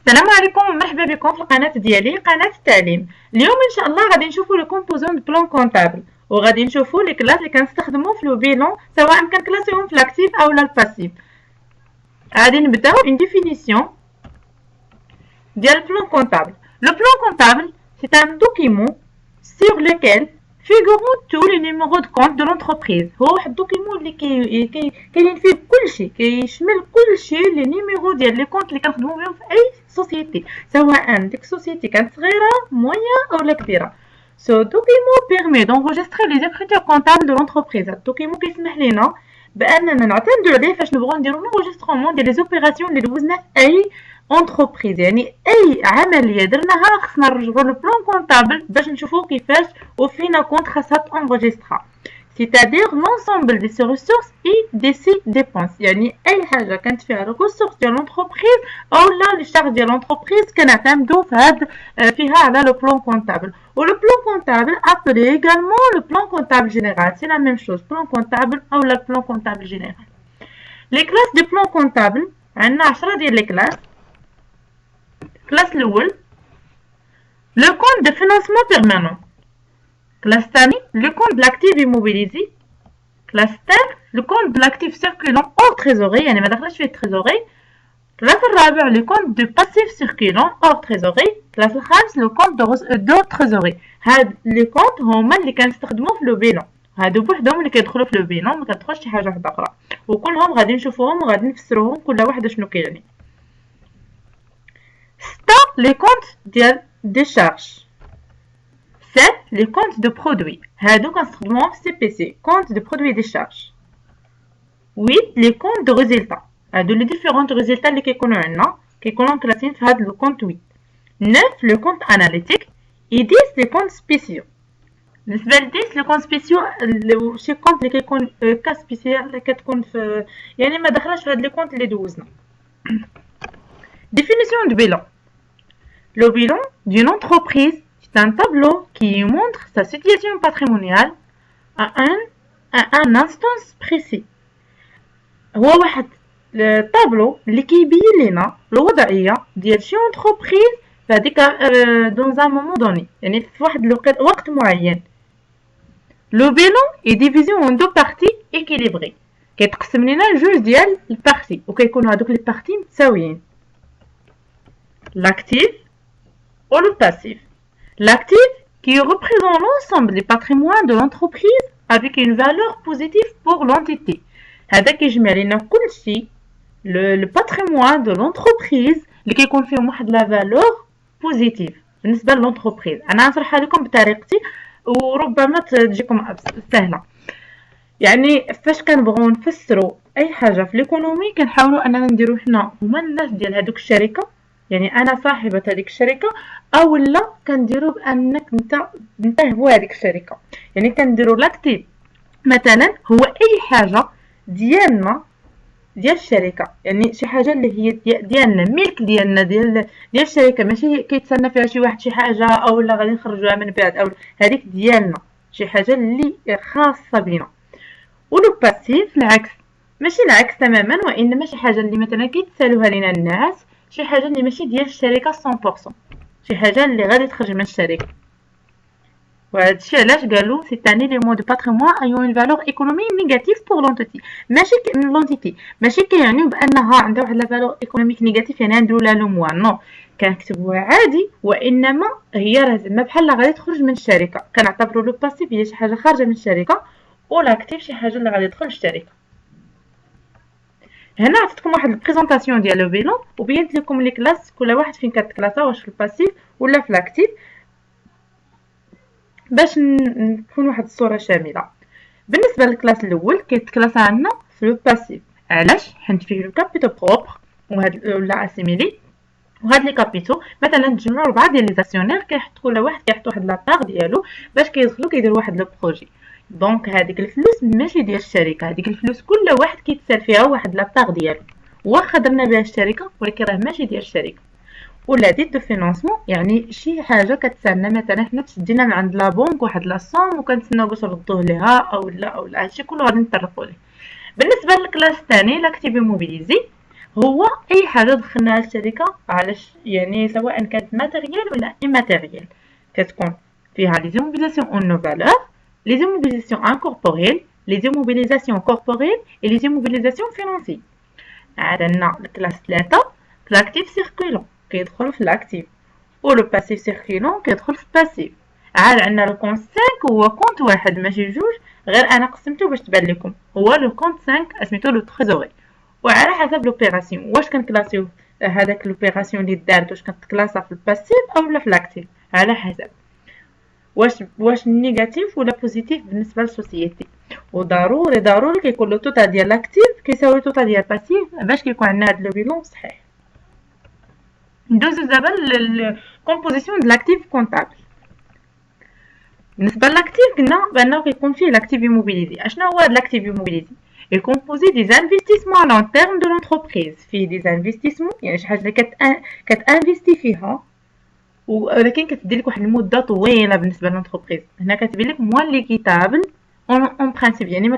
السلام عليكم ومرحبا بكم في القناة ديالي قناة التعليم. اليوم ان شاء الله غادي نشوفوا لي كومبوزون دو بلان كونطابل وغادي نشوفوا لي كلاس اللي كنستخدموا في لو بيلون سواء كان كلاسيهم في لاكتيف او لا الباسيف. غادي نبداو اون ديفينيسيون ديال البلان كونطابل. لو بلان كونطابل c'est un document sur lequel figurent tous les numéros de compte de l'entreprise. هو واحد الدوكيمون اللي كاين فيه كلشي، كيشمل كلشي لي نيميرو ديال لي كونت اللي كنخدمو بهم في اي سوسيتي، سواء ديك السوسيتي كانت صغيره مويان اولا كبيره. Ce document permet d'enregistrer les écritures comptables de l'entreprise. الدوكيمون كيسمح لينا باننا نعتمدوا عليه فاش نبغوا نديروا لونجسترومون ديال لي زوبيراسيون اللي دوزنا في اي entreprise. يعني اي عمليه درناها خصنا نرجعوا لو بلان كونطابل باش نشوفوا كيفاش وفينا كونت خاصها تونجسترا، c'est-à-dire l'ensemble de ses ressources et de ses dépenses. يعني اي حاجه كانت فيها الريسورس ديال لونتربريز او لا لي شارج ديال لونتربريز كنعتمدوا فيها على لو بلان كونطابل. و لو بلان كونطابل appelé également le plan comptable général, c'est la même chose, plan comptable او لا plan comptable général. les classes du plan comptable عندنا 10 ديال لي كلاس. كلاس الاول لو كونت دو فينانسمون بيرمانون، كلاس الثاني لو كونت بلاكتيف ايموبيليزي، كلاس الثالث لو كونت بلاكتيف سيركولون اور تريزوري يعني ما دخلش فيه التريزوري، كلاس الرابع لو كونت دو باسيف سيركولون اور تريزوري، كلاس الخامس لو كونت دو تريزوري. هاد لي كونت هما اللي كنستخدمو في لو بيلون، هادو بوحدهم اللي كيدخلوا في لو بيلون، ما كتدخلش شي حاجه واحده اخرى، وكلهم غادي نشوفوهم وغادي نفسروهم كل واحد شنو كيعني. les comptes des charges. 7 les comptes de produits. هادو كنستخدموهم في CPC, compte de produits des charges. 8 les comptes de résultats. هادو les différents résultats اللي كيكونوا عندنا كيكونوا مكلاسين في هاد لو كونت 8. 9 le compte analytique et 10 les comptes spéciaux. بالنسبه ل 10 لي كونت سبيسيو شي كونت اللي كيكون كا سبيسيال اللي كتكون في يعني ما دخلش في هاد لي كونت اللي دوزنا. définition du bilan. Le bilan d'une entreprise, c'est un tableau qui montre sa situation patrimoniale à un instant précis. هو واحد الطابلو اللي كيبين لنا الوضعيه ديال شي entreprise في هذيك dans un moment donné، يعني في واحد الوقت معين. Le bilan est divisé en deux parties équilibrées. كيتقسم لنا لجوج ديال البارتي وكيكونوا هذوك لي بارتي متساويين. L'actif ou le passif. L'actif qui représente l'ensemble des patrimoines de l'entreprise avec une valeur positive pour l'entité. هذا كيجمع لنا كلشي le patrimoine de l'entreprise اللي كيكون فيهم واحد لا فالور بوزيتيف بالنسبه للونتربريز. انا نشرحها لكم بطريقتي وربما تجيكم سهله. يعني فاش كنبغيو نفسروا اي حاجه في ليكونومي كنحاولوا اننا نديروا حنا هما الناس ديال هذوك الشركه، يعني انا صاحبه هذيك الشركه او لا كنديروا بانك انت هو هذيك الشركه. يعني كنديروا لاكتيف مثلا هو اي حاجه ديالنا ديال الشركه، يعني شي حاجه اللي هي ديالنا ملك ديالنا ديال الشركه، ماشي كيتسنى فيها شي واحد شي حاجه او لا غادي نخرجوها من بعد او هذيك ديالنا، شي حاجه اللي خاصه بنا. ولو باسيف العكس، ماشي العكس تماما وانما شي حاجه اللي مثلا كيتسالوها لينا الناس، شي حاجه اللي ماشي ديال الشركه 100%، شي حاجه اللي غادي تخرج من الشركه. وهذا الشيء علاش قالوا سي تاني لي مو دو باتريمون ايون اون فالور ايكونومي نيجاتيف بور لونتيتي، ماشي كيعنيو بانها عندها واحد لا فالور ايكونوميك نيجاتيف يعني نديرو لها لو موان، نو كنكتبوها عادي، وانما هي راه زعما بحال غادي تخرج من الشركه. كنعتبروا لو باسيف هي شي حاجه خارجه من الشركه ولاكتيف شي حاجه اللي غادي تدخل الشركه. هنا عطيتكم واحد البريزونطاسيون ديال لو بيلون وبينت لكم لي كلاس كل واحد فين كتكلاسا، واش في الباسيف ولا في لاكتيف، باش نكون واحد الصوره شامله. بالنسبه للكلاس الاول كيتكلاسا عندنا في لو باسيف. علاش؟ حيت فيه لو كابيتو بروبر وهاد ولا اسيميلي، وهاد لي كابيتو مثلا تجمعوا 4 ديال لي زاكسيونير كيحط كل واحد كيحط واحد لابار ديالو باش كيدخلوا كيديروا واحد لو بروجي. دونك هذيك الفلوس ماشي ديال الشركه، هذيك الفلوس كل واحد كيتسال فيها واحد لابار ديالو، واخا درنا بها الشركه ولكن راه ماشي ديال الشركه. ولا ديت دو فينانسمون يعني شي حاجه كتسالنا مثلا حنا تشدينا من عند لا بونك واحد لا صوم وكنتسناو باش نردوه ليها او لا هادشي كله غادي نطرقوا ليه. بالنسبه للكلاس الثاني لاكتيف موبيليزي هو اي حاجه دخلناها للشركه علاش يعني سواء كانت ماتيريال ولا ايماتيريال كتكون فيها لي زيموبيليزاسيون اون نو فالور لي زيموبيليزاسيون انكوربوريل لي زيموبيليزاسيون كوربوريل اي لي زيموبيليزاسيون فينانسي. عندنا الكلاس 3 لاكتيف سيركولون كيدخل في الاكتيف و لو باسيف سيركولون كيدخل في الباسيف. عاد عندنا لو كونت 5 هو كونت واحد ماشي جوج غير انا قسمته باش تبان لكم هو لو كونت 5 سميتو لو تريزوري وعلى حسب لوبيراسيون واش كنكلاسيو هذاك لوبيراسيون اللي دارت واش كتكلاسا في الباسيف اولا في الاكتيف على حسب واش نيجاتيف ولا بوزيتيف بالنسبه للسوسيتي. وضروري كيكون لو توتال ديال الاكتيف كيساوي توتال ديال الباسيف باش كيكون عندنا هاد لو بيلون صحيح. ندوزو دابا للكومبوزيسيون د لاكتيف كونطابل. بالنسبه للاكتيف قلنا بانه كيكون فيه لاكتيف immobilisé. اشنو هو هاد لاكتيف immobilisé؟ est composé des investissements à long terme de l'entreprise. فيه des investissements يعني شي حاجه اللي كتانفيستي فيها ولكن كتدير لك واحد المده طويله بالنسبه للانتربريز. هنا كتبين لك موان ليكيتابل اون برينسيپ يعني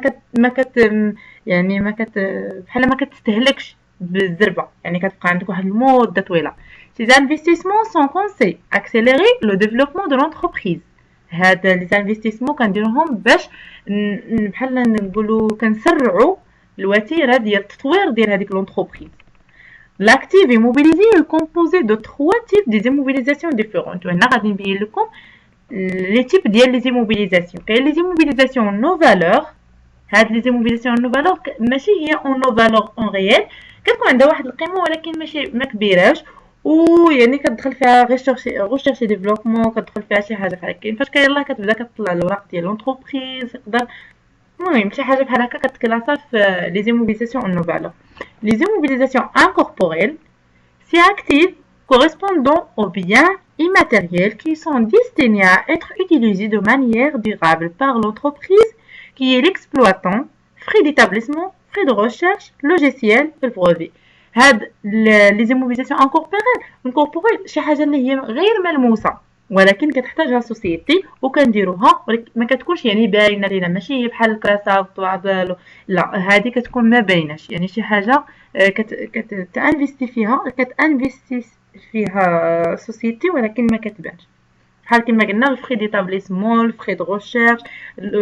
ما كت بحال ما كتستهلكش بالزربه يعني كتبقى عندك واحد المده طويله. Ces investissements sont censés accélérer le développement de l'entreprise. هاد لي انفستيسمون كنديروهم باش بحال نقولوا كنسرعوا الوتيره ديال التطوير ديال هذيك لونتربريز. L'actif immobilisé est composé de 3 types de immobilisation différentes. وهنا غادي نبين لكم لي تيب ديال لي immobilisation. كاين لي immobilisation نو فالور. هاد لي immobilisation نو فالور ماشي هي اون نو فالور اون ريال كتكون عندها واحد القيمه ولكن ماشي ما كبيراش ويعني كتدخل فيها غير ديفلوبمون كتدخل فيها شي حاجه بحال هكا فاش كيلاه كتبدا كتطلع الوراق ديال لونتربريز يقدر المهم شي حاجه بحال هكا كتكلاسا في لي زيموبيليزاسيون اون نو فالور. لي زيموبيليزاسيون انكوربوريل سي actifs correspondant aux biens immatériels qui sont destinés à être utilisés de manière durable par l'entreprise qui est l'exploitant, frais d'établissement, frais de recherche, logiciel et le brevet. هاد لي زيموبيليزاسيون انكوربوريل شي حاجه اللي هي غير ملموسه ولكن كتحتاجها السوسيتي وكنديروها ولكن ما كتكونش يعني باينه لينا ماشي هي بحال الكراسه والطوابل لا هذه كتكون ما بايناش يعني شي حاجه كتانفيستي فيها السوسيتي ولكن ما كتبانش بحال كما قلنا الفري ديتابليسمون الفري دو ريشيرش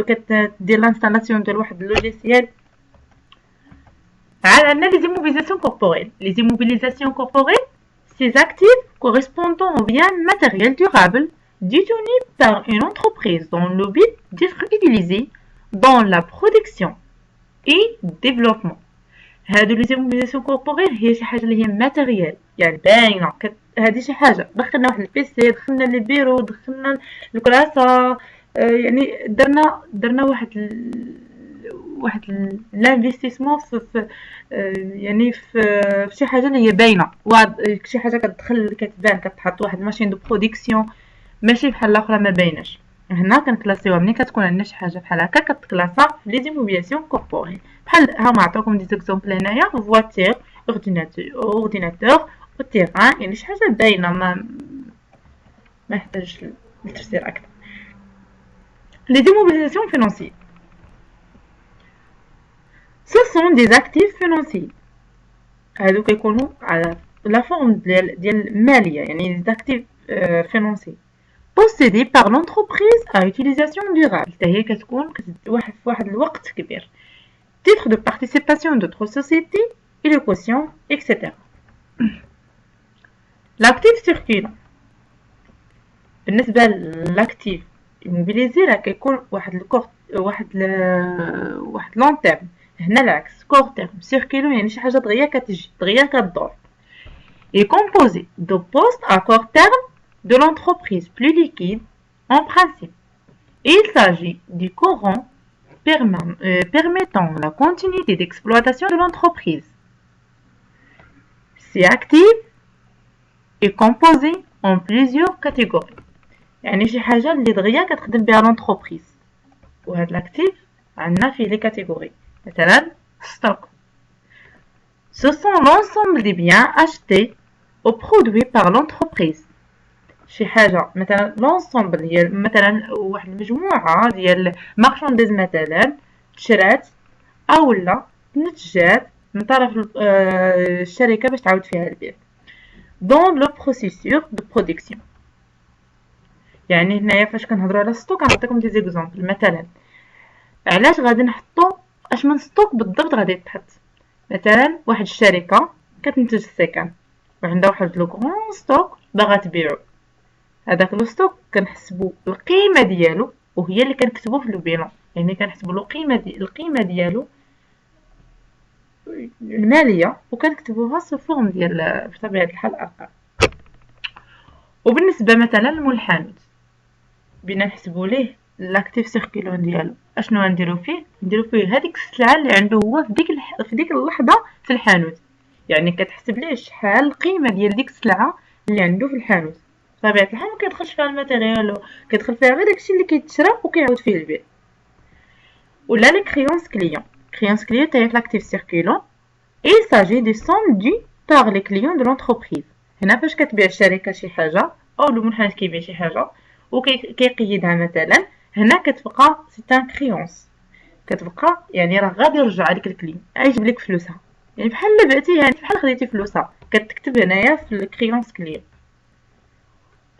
كتدير لانستالاسيون ديال واحد اللوجيسيال. عندنا les immobilisations corporelles. Les immobilisations corporelles, ces actifs correspondant aux biens matériels durables détenus par une entreprise dans le but d'être utilisés dans la production et développement. هادو les immobilisations corporelles هي شي حاجه اللي هي ماتيريال يعني باينه هذه شي حاجه دخلنا واحد البيسي دخلنا لي بيرو دخلنا الكراسه يعني درنا واحد لانفستيسمون في يعني في شي حاجه اللي هي باينه شي حاجه كتدخل كتبان كتحط واحد ماشين دو برودكسيون ماشي بحال الاخرى ما بايناش. هنا كنكلاسيوها ملي كتكون عندنا شي حاجه بحال هكا كتكلاسا في لي زيموبيلياسيون كوربوريل بحال ها ما عطاكم دي زيكزامبل هنايا فواتير اورديناتور والتيران يعني شي حاجه باينه ما يحتاجش للتفسير اكثر. لي زيموبيلياسيون فينانسيي ce sont des actifs financiers هادو كيكونوا على لا فورم ديال ماليه يعني des actifs financiers possédés par l'entreprise à utilisation durable حتى هي كتكون في واحد الوقت كبير titre de participation d'autres sociétés et le quotient etc. l'actif circulant بالنسبه للاكتيف immobilisé راه كيكون واحد لون تيرم. هنا العكس كور تيرم سيركيلو يعني شي حاجه دغيا كتجي دغيا كدور. est composé de postes à court terme de l'entreprise plus liquide en principe. Il s'agit du courant permettant la continuité d'exploitation de l'entreprise. C'est actif est composé en plusieurs catégories. يعني شي حاجه اللي دغيا كتخدم بها l'entreprise وهاد الاكتيف عندنا فيه لي كاتيجوري مثلا stock. Ce sont l'ensemble des biens achetés ou produits par l'entreprise. شي حاجه مثلا l'ensemble هي مثلا واحد المجموعه ديال مارشانديز مثلا تشرات اولا نتجات من طرف الشركة باش تعاود فيها البيع. دون لو بروسيسور دو برودكسيون. يعني هنايا فاش كنهضروا على ستوك غنعطيكم دي زيكزامبل. مثلا علاش غادي نحطو اش من ستوك بالضبط غادي يتحط. مثلا واحد الشركه كتنتج السكن وعندها واحد لو كرون ستوك باغا تبيعو، هذاك لو ستوك كنحسبو القيمه ديالو وهي اللي كنكتبو في البيلون. يعني كنحسبو القيمه ديالو الماليه وكنكتبوها سو فورم ديال بطبيعه الحال ارقام. وبالنسبه مثلا للحانوت بينا نحسبوا ليه لاكتيف سيركيلون ديالو. اشنو غنديرو فيه؟ نديرو فيه هذيك السلعه اللي عنده هو في ديك اللحظه في الحانوت. يعني كتحسب ليه شحال القيمه ديال ديك السلعه اللي عنده في الحانوت. بطبيعه الحال ما كيدخلش فيها الماتيريال، كيدخل فيها غير داكشي اللي كيتشرى وكيعاود فيه البيع. ولا لي كريونس كليون. كريونس كليون تاهي في لاكتيف سيركيلون. il s'agit des sommes dues par les clients de l'entreprise. هنا فاش كتبيع الشركه شي حاجه او المنحنى كيبيع شي حاجه وكيقيدها مثلا، هنا كتبقى سي ان كريونس، كتبقى يعني راه غادي يرجع لك الكليم يجيب لك فلوسها. يعني بحال بعتي، يعني بحال خديتي فلوسها كتكتب هنايا في الكريونس كليم.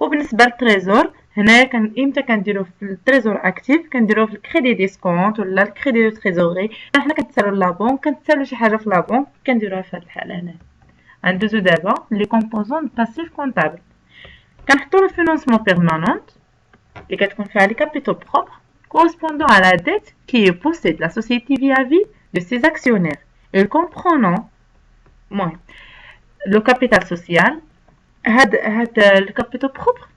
وبالنسبه للتريزور هنايا امتى كنديروه في التريزور اكتيف؟ كنديروه في الكريدي ديسكونت ولا الكريدي دو تريزوري. حنا كنتسالو لابونك، كنتسالو شي حاجه في لابونك كنديروها في هاد الحاله هنا. غندوزو دابا لي كومبوزون باسيف كونطابل. كنحطو لو فينونسمون بيرمانونت اللي كتكون فيها لي كابيتو بروبر correspondant à la dette qui est possède la société vis-à-vis de ses actionnaires et comprenant المهم لو كابيتال سوسيال. هاد الكابيتو بروبر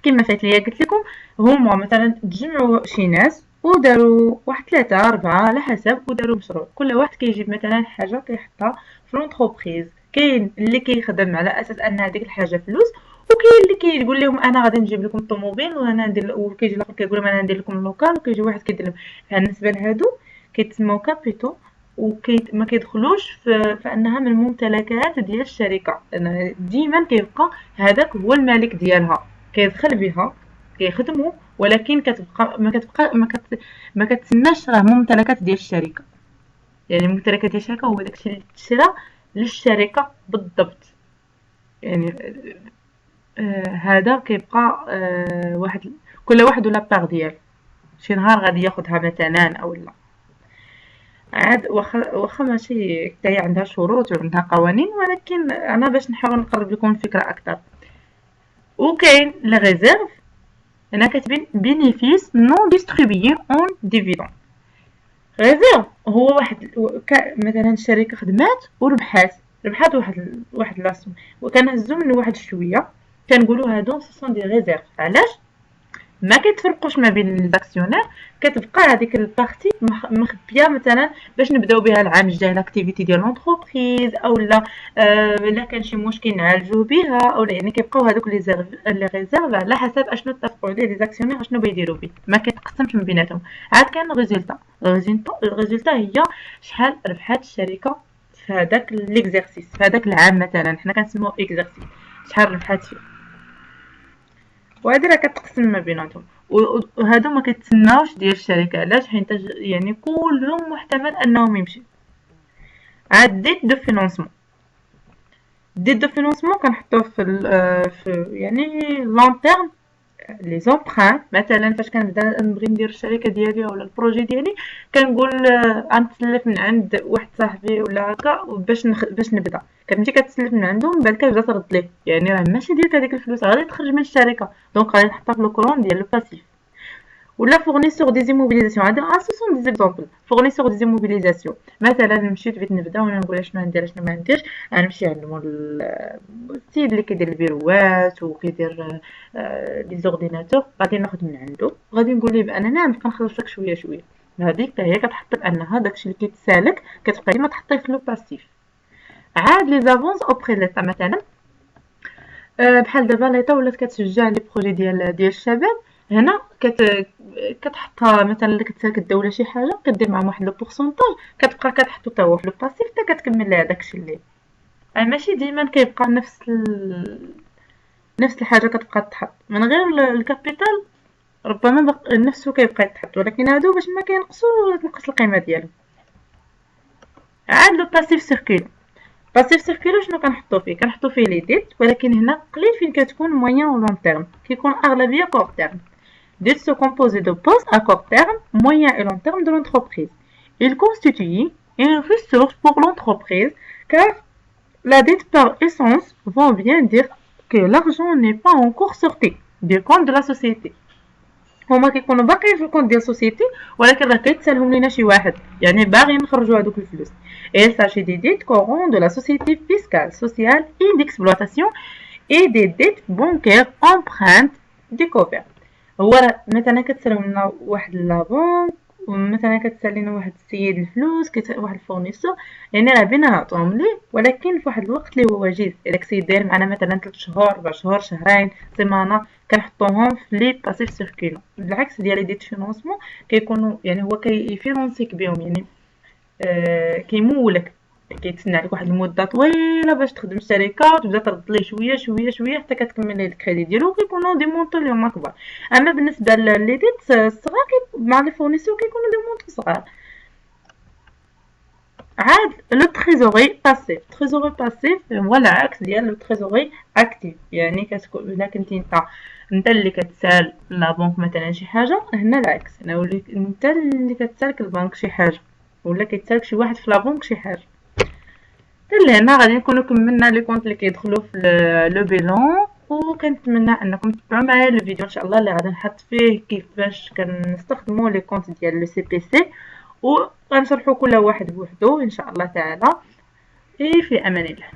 كما فات ليا قلت لكم هما مثلا تجمعوا شي ناس وداروا واحد 3 4 على حسب وداروا مشروع. كل واحد كيجيب مثلا حاجه كيحطها في لونتربريز. كاين اللي كيخدم على اساس ان هذيك الحاجه فلوس، وكاين اللي كيقول لهم انا غادي نجيب لكم الطوموبيل وانا ندير، وكيجي الاخر كيقول لهم انا ندير لكم اللوكال، وكيجي واحد كيدير لهم. بالنسبه لهادو كيتسموا كابيتو ما كيدخلوش في انها من الممتلكات ديال الشركه، لان ديما كيبقى هذاك هو المالك ديالها كيدخل بها كيخدموا، ولكن كتبقى ما كتسماش راه ممتلكات ديال الشركه. يعني الممتلكات ديال الشركه هو داكشي اللي تشرى للشركه بالضبط. يعني هذا كيبقى واحد كل واحد ولا باغ ديالو، شي نهار غادي ياخذها مثلا او لا. عاد واخا ماشي حتى هي عندها شروط وعندها قوانين، ولكن انا باش نحاول نقرب لكم الفكره اكثر. وكاين لي ريزيرف هنا كاتبين بينيفيس نون ديستريبيي اون ديفيدون. ريزيرف هو واحد مثلا الشركه خدمات وربحات واحد لاسم وكنهزو منه واحد شويه، كنقولوا هادو سون دي ريزيرف. علاش ما كيتفرقوش ما بين الاكسيونير؟ كتبقى هذيك البارتي مخبيه مثلا باش نبداو بها العام الجاي لاكتيفيتي ديال لونتربريز، او لا الا كان شي مشكل نعالجوه بها، او يعني كيبقاو هذوك لي ريزيرف على حسب اشنو اتفقوا عليه لي زاكسيونير اشنو بيديروا به، ما كيتقسمش من بيناتهم. عاد كان الريزولتا هي شحال ربحات الشركه في هذاك ليكزارسيس، في هذاك العام مثلا حنا كنسموه اكزارسيس، شحال ربحات فيه. وهادي راه كتقسم ما بيناتهم. وهادو ما كيتسناوش ديال الشركه. علاش؟ حيت يعني كلهم محتمل انهم يمشي. عاد ديت دو فينونسمون كنحطوه في يعني لون تيرم. لي زومبران مثلا فاش كنبدا نبغي ندير الشركه ديالي ولا البروجي ديالي، كنقول غنتسلف من عند واحد صاحبي ولا هكا باش نبدا. كتمشي كتسلف من عنده من بعد كتبدا ترد ليه، يعني راه ماشي ديالك هذيك الفلوس، غادي تخرج من الشركه، دونك غادي نحطها في لو كولون ديال لو باسيف. ولا فورنيسور دي زيموبيليزاسيون. هذا سون دي زيكزامبل. فورنيسور دي زيموبيليزاسيون مثلا مشيت بغيت نبدا وانا نقول شنو ندير شنو ما نديرش، غنمشي عند السيد اللي كيدير البيروات وكيدير لي زورديناتور، غادي ناخذ من عنده، غادي نقول ليه بان انا نبقى نخلص لك شويه شويه. هذيك حتى هي كتحط بانها داكشي اللي كيتسالك كتبقى ديما تحطيه في لو باسيف. عاد لي زافونس اوبري ليطا مثلا بحال دابا ليطا ولات كتشجع لي بروجي ديال الشباب. هنا كتحطها مثلا اللي كتسالك الدوله شي حاجه كدير معاهم واحد لو بورسونتاج، كتبقى كتحطو حتى هو في لو باسيف حتى كتكمل لها داكشي اللي ماشي ديما كيبقى نفس الحاجه كتبقى تحط من غير الكابيتال. ربما نفسه كيبقى يتحط، ولكن هادو باش ما كينقصوا تنقص القيمه ديالهم. عاد لو باسيف سيركولون. باسيف سيركولون شنو كنحطو فيه؟ كنحطو فيه لي ديت، ولكن هنا قليل فين كتكون موين و لون تيرم، كيكون اغلبيه كور تيرم. Dettes se composaient de postes à court terme, moyen et long terme de l'entreprise. Ils constituent une ressource pour l'entreprise car la dette par essence veut bien dire que l'argent n'est pas encore sorti du compte de la société. هما كيكونوا باقيين في الكونت ديال السوسيتي ولكن راه كيتسالهم لينا شي واحد، يعني باغيين نخرجوا هذوك الفلوس. Et il s'agit des dettes courantes de la société fiscale, sociale et d'exploitation et des dettes bancaires empreintes découvertes. هو راه مثلا كتسالهم لنا واحد لابونك، ومثلا كتسال لنا واحد السيد الفلوس، واحد الفورنيسور، يعني راه بينا نعطوهم ليه، ولكن في واحد الوقت اللي هو وجيز. داك السيد داير معنا مثلا 3 شهور 4 شهور شهرين سيمانه، كنحطوهم في لي باسيف سيركيلون. بالعكس ديال لي ديت فينونسمون كيكونوا يعني هو كيفينونسيك بهم، يعني كيمولك، كيتسنى عليك واحد المده طويله باش تخدم الشركه وتبدا ترد ليه شويه شويه شويه حتى كتكمل ليه الكريدي ديالو، كيكونوا دي مونطو اللي هما كبار. اما بالنسبه لي ديت الصغار مع لي فورنيسور كيكونوا دي مونطو صغار. عاد لو تريزوري باسيف. تريزوري باسيف هو العكس ديال لو تريزوري اكتيف، يعني كتكون الا كنتي انت اللي كتسال لا بنك مثلا شي حاجه، هنا العكس، انا وليت انت اللي كتسالك البنك شي حاجه، ولا كيتسالك شي واحد في لا بنك شي حاجه. لهنا غادي نكونوا كملنا لي كونط اللي كيدخلوا في لو بيلون، وكنتمنى انكم تتبعوا معايا الفيديو ان شاء الله اللي غادي نحط فيه كيفاش كنستخدموا لي كونط ديال لو سي بي سي، وغنشرحوا كل واحد بوحدو ان شاء الله تعالى. في امان الله.